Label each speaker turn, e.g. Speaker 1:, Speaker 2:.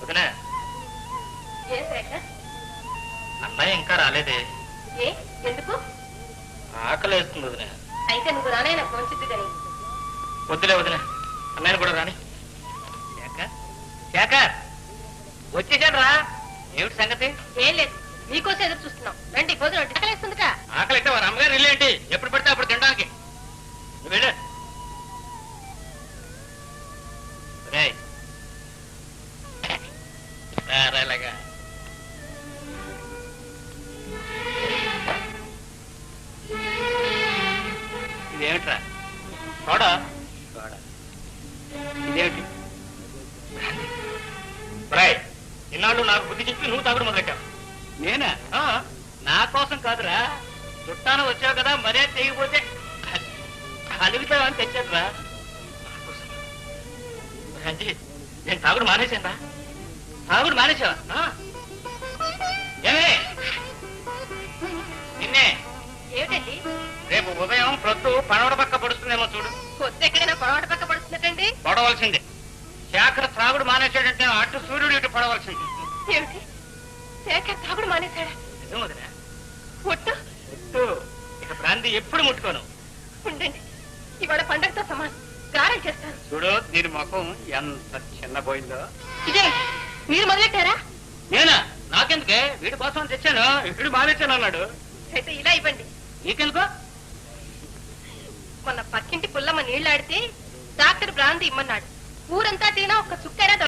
Speaker 1: వదినా
Speaker 2: ఏ శేఖర్
Speaker 1: అన్నయ్య ఇంకా రాలేదే.
Speaker 2: ఏ ఎందుకు?
Speaker 1: ఆకలేస్తుంది వదినా.
Speaker 2: అయితే నువ్వు రానే నాకు మంచిది కానీ.
Speaker 1: వద్దులే వదినా, అన్నయ్యను కూడా రాని. శేఖర్ శేఖర్ వచ్చేసాడు రా. ఏమిటి సంగతి?
Speaker 2: ఏం లేదు, నీకోసం ఎదురు చూస్తున్నాం. రండి, భోజనం ఆకలేస్తుందిగా.
Speaker 1: ఆకలి అయితే వారు అమ్మగారు ఇల్లు ఏంటి? ఎప్పుడు పడితే అప్పుడు తినడానికి. నువ్వు వెళ్ళు. రేయ్, రా ఇలాగా. ఇదేమిట్రా? సోడా? సోడా. ఇదేమిటి? రాయ్, ఇన్నాళ్ళు నాకు బుద్ధి చెప్పి నువ్వు తాగుడు మొదలెట్టావు. నేనా? నా కోసం కాదురా, చుట్టాను వచ్చావు కదా, మరే చేయకపోతే అలుగుతావని తెచ్చాడురా. రంజిత్, నేను తాగుడు మానేశాను రా. తాగుడు మానేశావా? ఏమే నిన్నే.
Speaker 2: ఏమిటండి?
Speaker 1: రేపు ఉదయం ప్రొద్దు పడవడ పక్క పడుతుందేమో చూడు.
Speaker 2: కొత్త ఎక్కడైనా పొడవాట పక్క పడుతున్నట్టండి.
Speaker 1: పడవలసిందే. శేఖర్ త్రాగుడు మానేశాడంటే అటు సూర్యుడు ఇటు పడవలసింది.
Speaker 2: ఏమిటి? శేఖర్ తాగుడు మానేశాడా?
Speaker 1: నిజం వదినా.
Speaker 2: ఒట్టు.
Speaker 1: ఒట్టు. ఇక ప్రాంతి ఎప్పుడు ముట్టుకోను.
Speaker 2: ఉండండి, ఇవాళ పండగతో సమానం. గారం చేస్తాను.
Speaker 1: చూడు దీని ముఖం ఎంత చిన్నపోయిందో.
Speaker 2: ఇదే మీరు మొదలెట్టారా?
Speaker 1: నేనా? నాకెందుకే, వీడి కోసం తెచ్చాను. వీడు మానేశాను అన్నాడు.
Speaker 2: అయితే ఇలా ఇవ్వండి.
Speaker 1: నీకెందుకో?
Speaker 2: మొన్న పక్కింటి పుల్లమ్మ నీళ్లాడితే డాక్టర్ బ్రాంతి ఇమ్మన్నాడు. ఊరంతా తినా ఒక్క చుక్కైనా